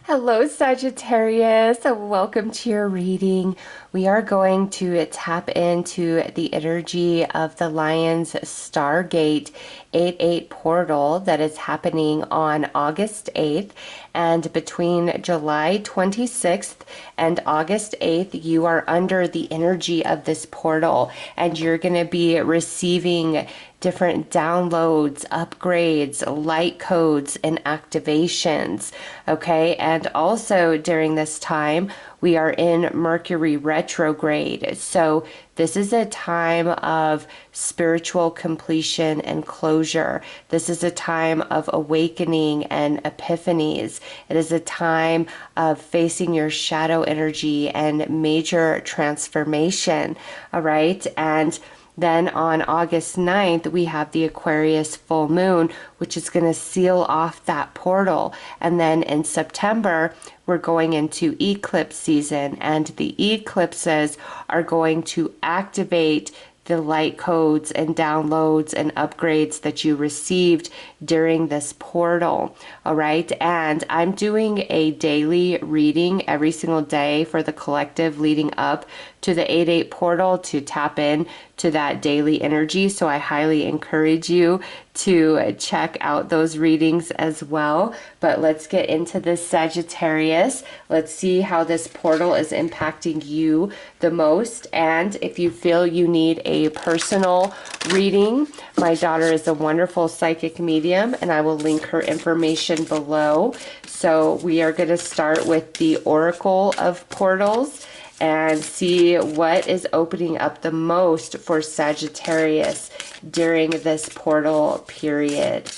Hello, Sagittarius. Welcome to your reading. We are going to tap into the energy of the Lion's Stargate 8-8 portal that is happening on August 8th. And between July 26th and August 8th, you are under the energy of this portal, and you're going to be receiving different downloads, upgrades, light codes, and activations. Okay, and also during this time, we are in Mercury retrograde. So this is a time of spiritual completion and closure. This is a time of awakening and epiphanies. It is a time of facing your shadow energy and major transformation. All right, and then on August 9th, we have the Aquarius full moon, which is going to seal off that portal. And then in September, we're going into eclipse season, and the eclipses are going to activate the light codes and downloads and upgrades that you received during this portal. All right. And I'm doing a daily reading every single day for the collective leading up to the 8-8 portal to tap in to that daily energy. So I highly encourage you to check out those readings as well. But let's get into this, Sagittarius. Let's see how this portal is impacting you the most. And if you feel you need a personal reading, my daughter is a wonderful psychic medium, and I will link her information below. So we are going to start with the Oracle of Portals and see what is opening up the most for Sagittarius during this portal period.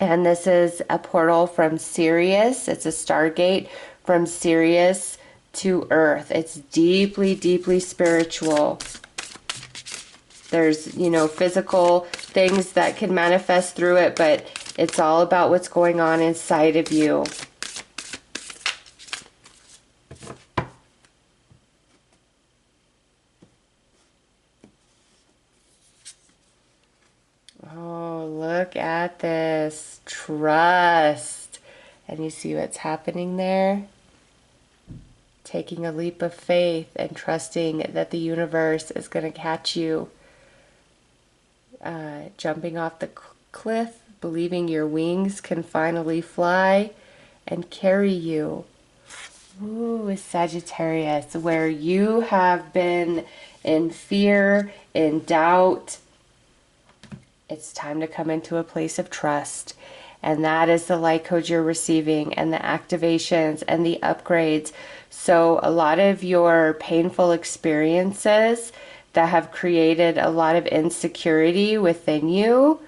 And this is a portal from Sirius. It's a Stargate from Sirius to Earth. It's deeply, deeply spiritual. There's, physical things that can manifest through it, but it's all about what's going on inside of you. Oh, look at this. Trust. And you see what's happening there? Taking a leap of faith and trusting that the universe is going to catch you. Jumping off the cliff, believing your wings can finally fly and carry you. Ooh, Sagittarius, where you have been in fear, in doubt, it's time to come into a place of trust. And that is the light code you're receiving, and the activations and the upgrades. So a lot of your painful experiences that have created a lot of insecurity within you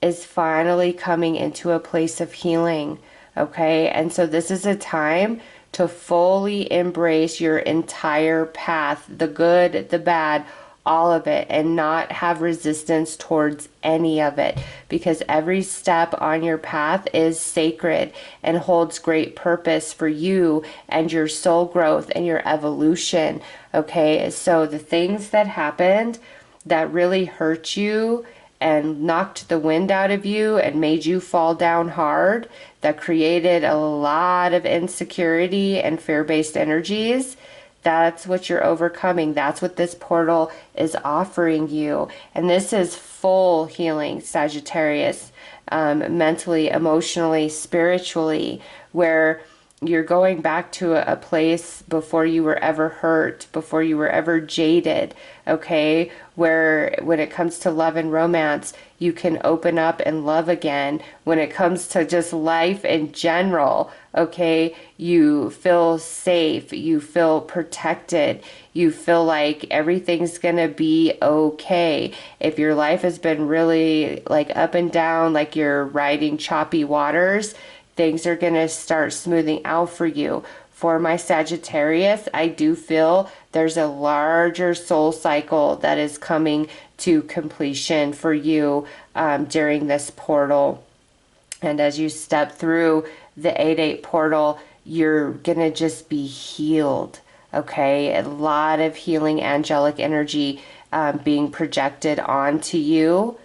is finally coming into a place of healing. Okay, and so this is a time to fully embrace your entire path, the good, the bad, all of it, and not have resistance towards any of it, because every step on your path is sacred and holds great purpose for you and your soul growth and your evolution. Okay, so the things that happened that really hurt you and knocked the wind out of you and made you fall down hard, that created a lot of insecurity and fear-based energies, that's what you're overcoming. That's what this portal is offering you. And this is full healing, Sagittarius, mentally, emotionally, spiritually, where you're going back to a place before you were ever hurt, before you were ever jaded, okay? Where when it comes to love and romance, you can open up and love again. When it comes to just life in general, okay, you feel safe, you feel protected, you feel like everything's gonna be okay. If your life has been really like up and down, like you're riding choppy waters, things are going to start smoothing out for you. For my Sagittarius, I do feel there's a larger soul cycle that is coming to completion for you during this portal. And as you step through the 8-8 portal, you're going to just be healed. Okay, a lot of healing angelic energy being projected onto you.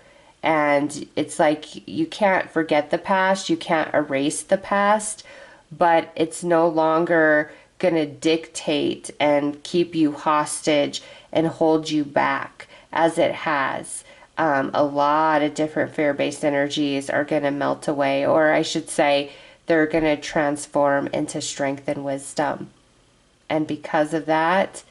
And it's like you can't forget the past, you can't erase the past, but it's no longer going to dictate and keep you hostage and hold you back as it has. A lot of different fear-based energies are going to melt away, or I should say, they're going to transform into strength and wisdom. And because of that,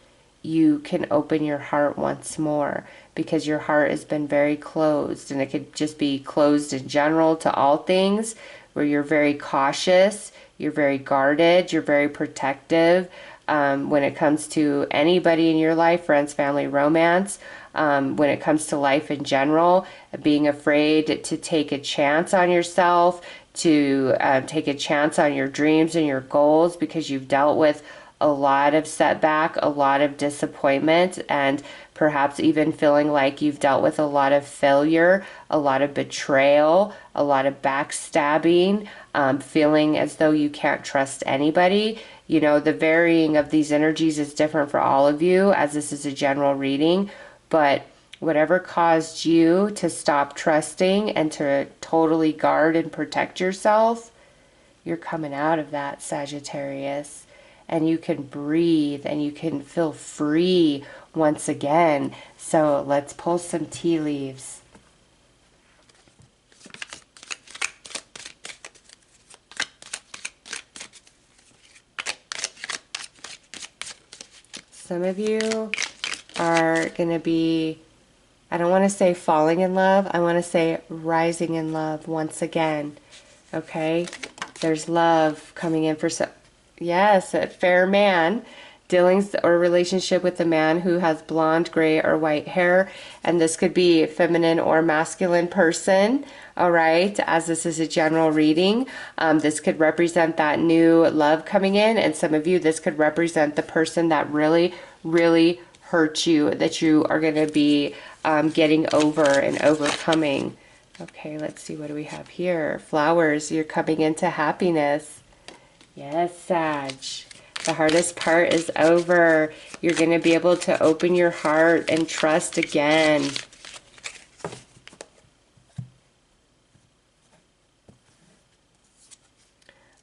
you can open your heart once more, because your heart has been very closed, and it could just be closed in general to all things, where you're very cautious, you're very guarded, you're very protective when it comes to anybody in your life, friends, family, romance. When it comes to life in general, being afraid to take a chance on yourself, to take a chance on your dreams and your goals, because you've dealt with a lot of setback, a lot of disappointment, and perhaps even feeling like you've dealt with a lot of failure, a lot of betrayal, a lot of backstabbing, feeling as though you can't trust anybody. You know, the varying of these energies is different for all of you, as this is a general reading, but whatever caused you to stop trusting and to totally guard and protect yourself, you're coming out of that, Sagittarius. And you can breathe and you can feel free once again. So let's pull some tea leaves. Some of you are going to be, I don't want to say falling in love, I want to say rising in love once again. Okay? There's love coming in for some. Yes, a fair man, dealings or relationship with a man who has blonde, gray, or white hair, and this could be a feminine or masculine person. All right, as this is a general reading, this could represent that new love coming in, and some of you, this could represent the person that really, really hurt you, that you are going to be getting over and overcoming. Okay, let's see, what do we have here? Flowers, you're coming into happiness. Yes, Sag. The hardest part is over. You're going to be able to open your heart and trust again.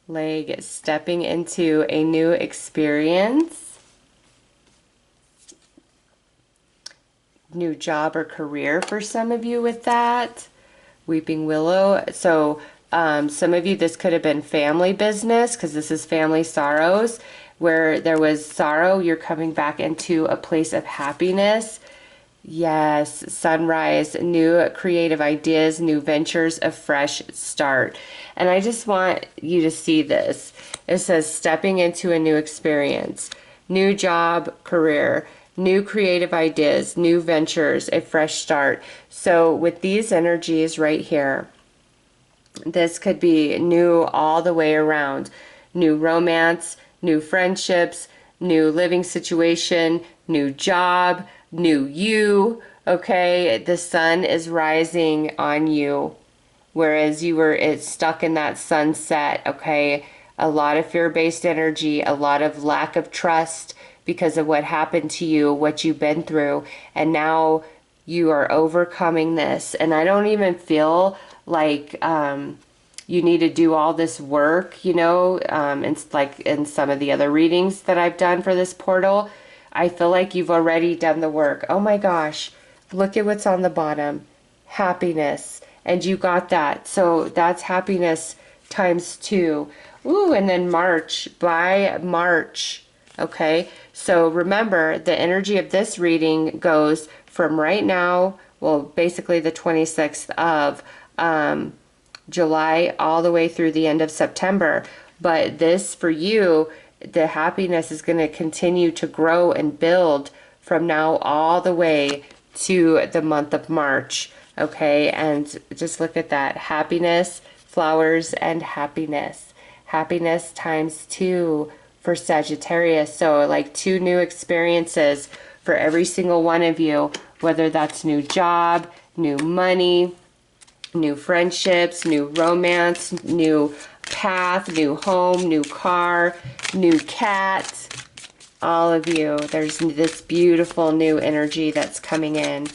Like stepping into a new experience, new job or career for some of you with that. Weeping Willow. So some of you, this could have been family business, because this is family sorrows. Where there was sorrow, you're coming back into a place of happiness. Yes, sunrise, new creative ideas, new ventures, a fresh start. And I just want you to see this. It says stepping into a new experience, new job, career, new creative ideas, new ventures, a fresh start. So with these energies right here, this could be new all the way around. New romance, new friendships, new living situation, new job, new you. Okay, the sun is rising on you, whereas you were stuck in that sunset. Okay, a lot of fear-based energy, a lot of lack of trust because of what happened to you, what you've been through, and now you are overcoming this. And I don't even feel like you need to do all this work, you know, it's like in some of the other readings that I've done for this portal. I feel like you've already done the work. Oh my gosh, look at what's on the bottom. Happiness. And you got that. So that's happiness times 2. Ooh, and then March. By March. Okay, so remember, the energy of this reading goes from right now, well, basically the 26th of July all the way through the end of September. But this, for you, the happiness is going to continue to grow and build from now all the way to the month of March. Okay, and just look at that. Happiness, flowers, and happiness. Happiness times 2 for Sagittarius. So like 2 new experiences for every single one of you, whether that's new job, new money, new friendships, new romance, new path, new home, new car, new cat. All of you, there's this beautiful new energy that's coming in.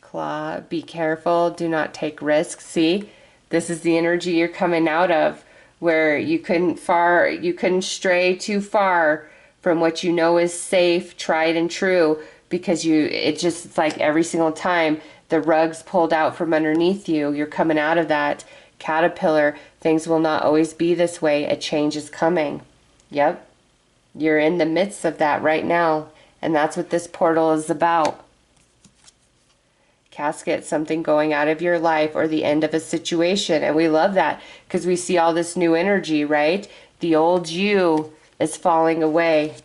Claw, be careful, do not take risks. See, this is the energy you're coming out of, where you couldn't stray too far from what you know is safe, tried and true, because it's like every single time the rug's pulled out from underneath you, you're coming out of that caterpillar. Things will not always be this way. A change is coming. Yep. You're in the midst of that right now, and that's what this portal is about. Casket, something going out of your life or the end of a situation. And we love that because we see all this new energy, right? The old you is falling away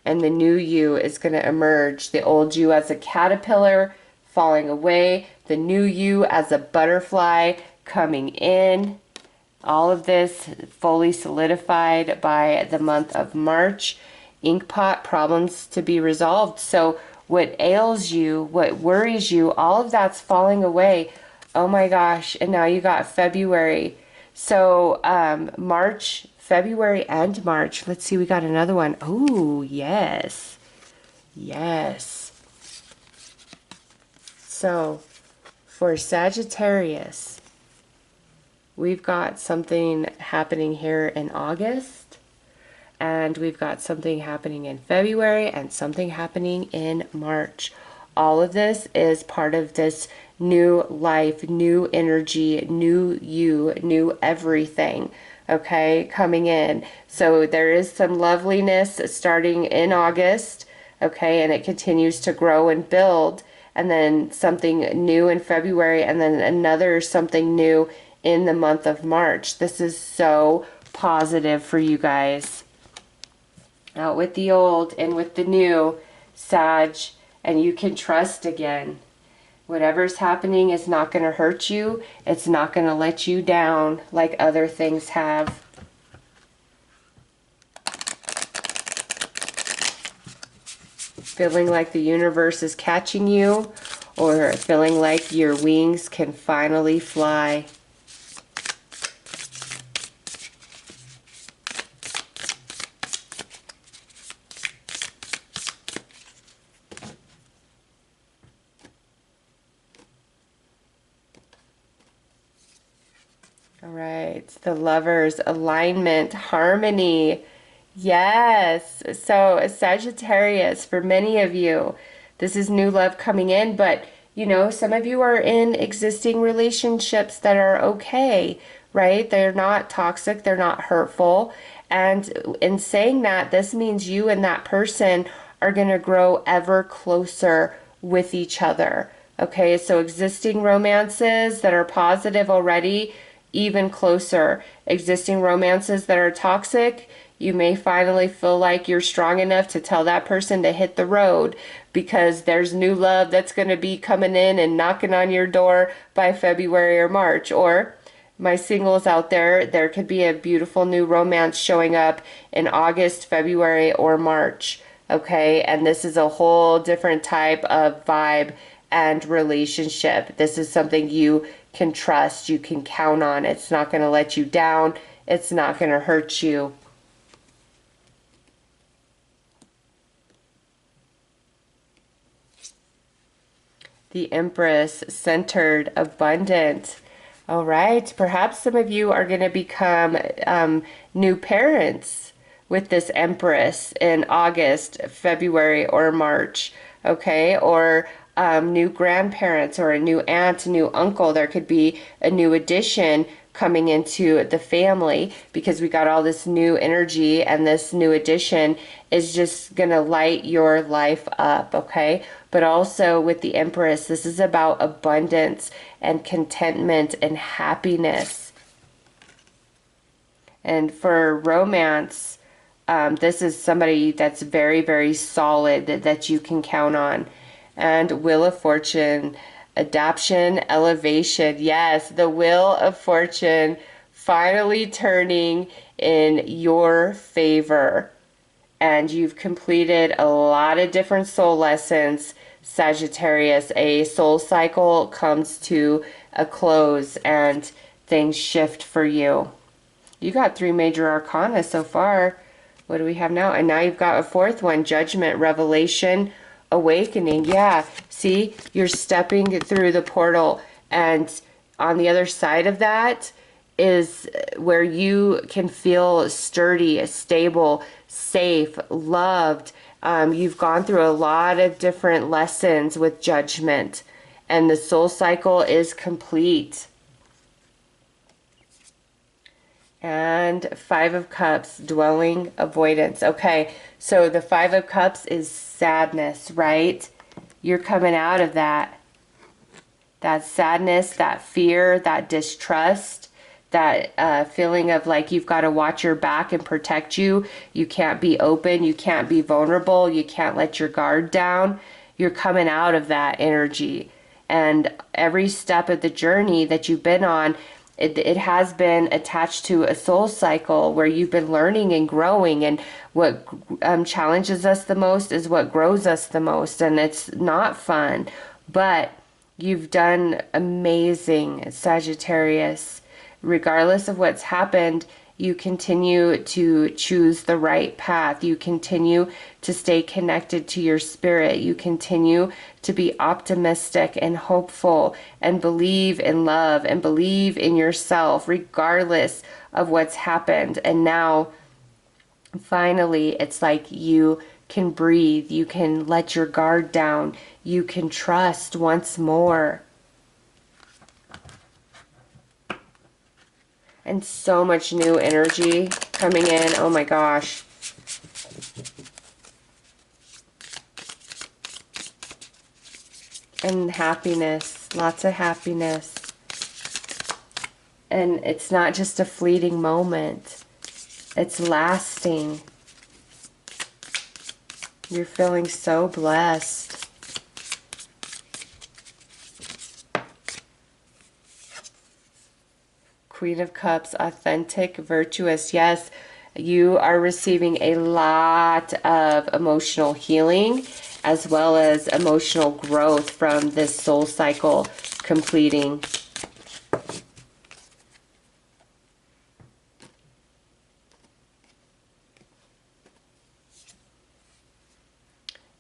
and the new you is going to emerge. The old you as a caterpillar falling away, the new you as a butterfly coming in. All of this fully solidified by the month of March. Inkpot, problems to be resolved. So what ails you, what worries you, all of that's falling away. Oh my gosh. And now you got February. So March, February and March. Let's see, we got another one. Oh, yes. Yes. So for Sagittarius, we've got something happening here in August. And we've got something happening in February and something happening in March. All of this is part of this new life, new energy, new you, new everything, okay, coming in. So there is some loveliness starting in August, okay, and it continues to grow and build. And then something new in February, and then another something new in the month of March. This is so positive for you guys. Out with the old and with the new, Sag, and you can trust again. Whatever's happening is not going to hurt you. It's not going to let you down like other things have. Feeling like the universe is catching you, or feeling like your wings can finally fly. All right, the Lovers, alignment, harmony. Yes, so Sagittarius, for many of you, this is new love coming in, but you know, some of you are in existing relationships that are okay, right? They're not toxic, they're not hurtful. And in saying that, this means you and that person are going to grow ever closer with each other. Okay, so existing romances that are positive already, even closer. Existing romances that are toxic, you may finally feel like you're strong enough to tell that person to hit the road, because there's new love that's going to be coming in and knocking on your door by February or March. Or my singles out there, there could be a beautiful new romance showing up in August, February, or March. Okay, and this is a whole different type of vibe and relationship. This is something you can trust, you can count on. It's not going to let you down. It's not going to hurt you. The Empress, centered, abundant. All right, perhaps some of you are going to become new parents with this Empress in August, February, or March. Okay, or new grandparents, or a new aunt, a new uncle. There could be a new addition coming into the family, because we got all this new energy, and this new addition is just gonna light your life up. Okay, but also with the Empress, this is about abundance and contentment and happiness. And for romance, this is somebody that's very, very solid, that you can count on. And Wheel of Fortune, adaption, elevation. Yes, the Wheel of Fortune finally turning in your favor. And you've completed a lot of different soul lessons, Sagittarius. A soul cycle comes to a close and things shift for you. You got 3 major arcana so far. What do we have now? And now you've got a 4th one, Judgment, Revelation, awakening. Yeah, see, you're stepping through the portal, and on the other side of that is where you can feel sturdy, stable, safe, loved. You've gone through a lot of different lessons with judgment, and the soul cycle is complete. And Five of Cups, dwelling avoidance. Okay, so the Five of Cups is sadness, right? You're coming out of that. That sadness, that fear, that distrust, that feeling of like you've got to watch your back and protect you. You can't be open. You can't be vulnerable. You can't let your guard down. You're coming out of that energy. And every step of the journey that you've been on, it has been attached to a soul cycle where you've been learning and growing, and what challenges us the most is what grows us the most, and it's not fun, but you've done amazing, Sagittarius. Regardless of what's happened, you continue to choose the right path. You continue to stay connected to your spirit. You continue to be optimistic and hopeful and believe in love and believe in yourself regardless of what's happened. And now, finally, it's like you can breathe. You can let your guard down. You can trust once more. And so much new energy coming in. Oh my gosh. And happiness. Lots of happiness. And it's not just a fleeting moment. It's lasting. You're feeling so blessed. Queen of Cups, authentic, virtuous. Yes, you are receiving a lot of emotional healing as well as emotional growth from this soul cycle completing.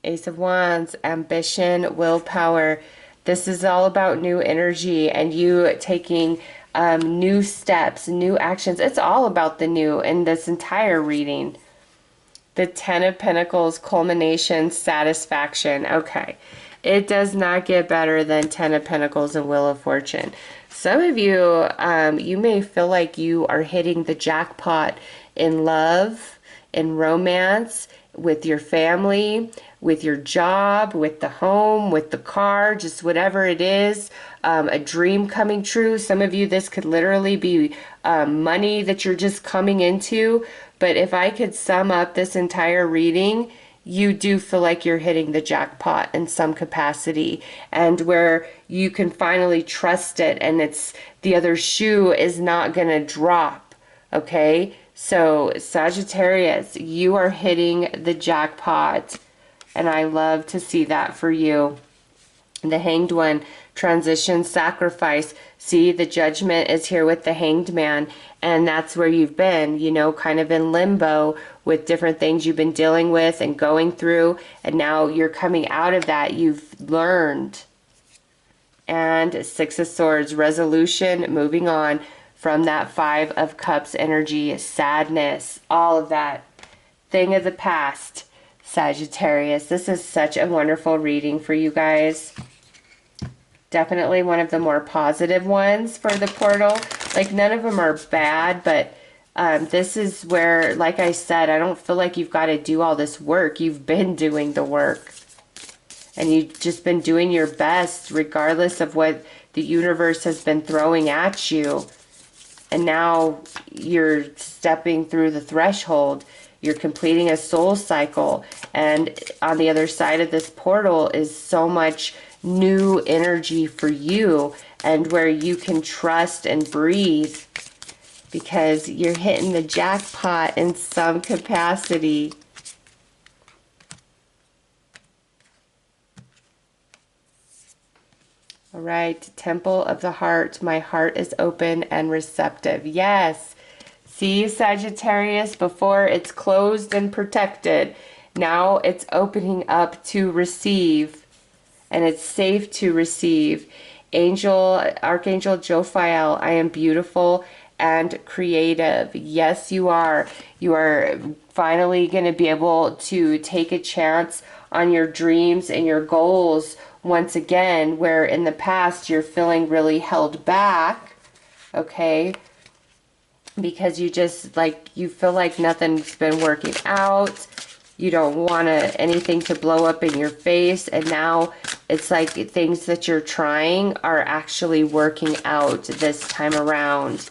Ace of Wands, ambition, willpower. This is all about new energy and you taking new steps, new actions. It's all about the new in this entire reading. The Ten of Pentacles, culmination, satisfaction. Okay, it does not get better than Ten of Pentacles and Wheel of Fortune. Some of you, you may feel like you are hitting the jackpot in love, in romance, with your family, with your job, with the home, with the car, just whatever it is, a dream coming true. Some of you, this could literally be money that you're just coming into. But if I could sum up this entire reading, you do feel like you're hitting the jackpot in some capacity, and where you can finally trust it, and it's the other shoe is not going to drop. Okay? So Sagittarius, you are hitting the jackpot, and I love to see that for you. The Hanged One, transition, sacrifice. See, the Judgment is here with the Hanged Man, and that's where you've been, you know, kind of in limbo with different things you've been dealing with and going through, and now you're coming out of that. You've learned. And Six of Swords, resolution, moving on from that Five of Cups energy, sadness, all of that. Thing of the past, Sagittarius. This is such a wonderful reading for you guys. Definitely one of the more positive ones for the portal. Like, none of them are bad, but this is where, like I said, I don't feel like you've got to do all this work. You've been doing the work. And you've just been doing your best regardless of what the universe has been throwing at you. And now you're stepping through the threshold. You're completing a soul cycle. And on the other side of this portal is so much new energy for you, and where you can trust and breathe because you're hitting the jackpot in some capacity. All right, Temple of the Heart. My heart is open and receptive. Yes. See, Sagittarius, before it's closed and protected, Now it's opening up to receive, and it's safe to receive. Archangel Jophiel, I am beautiful and creative. Yes, you are. You are finally going to be able to take a chance on your dreams and your goals once again, where in the past you're feeling really held back, okay? Because you feel like nothing's been working out. You don't want anything to blow up in your face, and now it's like things that you're trying are actually working out this time around.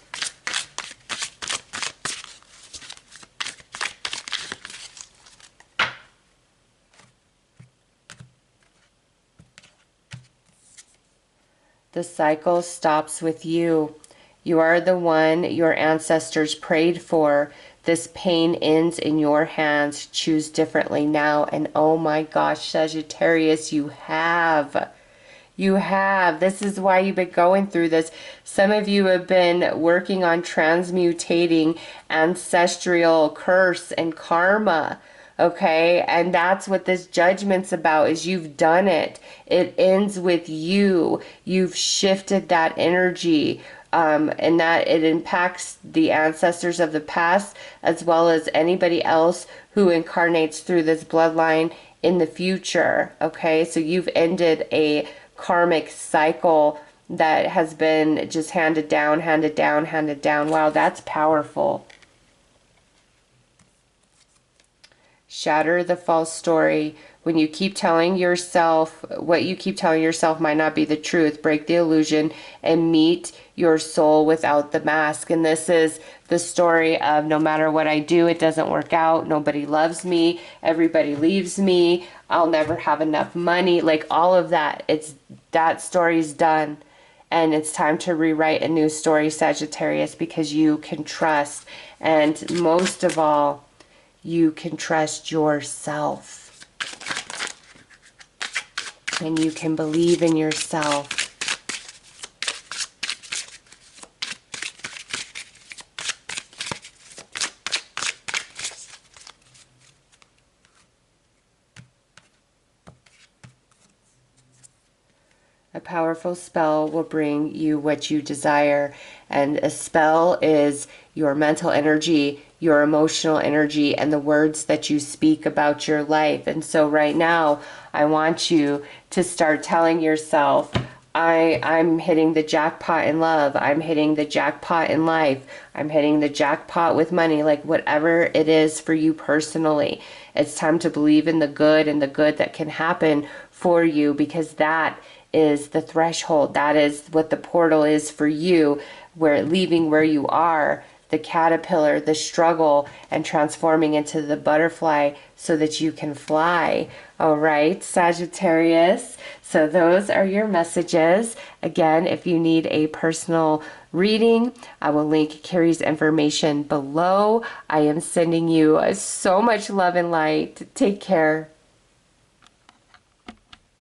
The cycle stops with you. You are the one your ancestors prayed for. This pain ends in your hands. Choose differently now. And oh my gosh, Sagittarius, you have. You have. This is why you've been going through this. Some of you have been working on transmutating ancestral curse and karma. Okay, and that's what this judgment's about, is you've done it. It ends with you. You've shifted that energy, and that it impacts the ancestors of the past as well as anybody else who incarnates through this bloodline in the future. Okay, so you've ended a karmic cycle that has been just handed down, handed down, handed down. Wow, that's powerful. Shatter the false story. When you keep telling yourself, what you keep telling yourself might not be the truth, break the illusion and meet your soul without the mask. And this is the story of no matter what I do, it doesn't work out. Nobody loves me. Everybody leaves me. I'll never have enough money. Like all of that, that story's done. And it's time to rewrite a new story, Sagittarius, because you can trust. And most of all, you can trust yourself, and you can believe in yourself. A powerful spell will bring you what you desire, and a spell is your mental energy, your emotional energy, and the words that you speak about your life. And so right now, I want you to start telling yourself, I'm hitting the jackpot in love. I'm hitting the jackpot in life. I'm hitting the jackpot with money, like whatever it is for you personally. It's time to believe in the good and the good that can happen for you, because that is the threshold. That is what the portal is for you, where leaving where you are, the caterpillar, the struggle, and transforming into the butterfly so that you can fly. All right, Sagittarius. So those are your messages. Again, if you need a personal reading, I will link Carrie's information below. I am sending you so much love and light. Take care.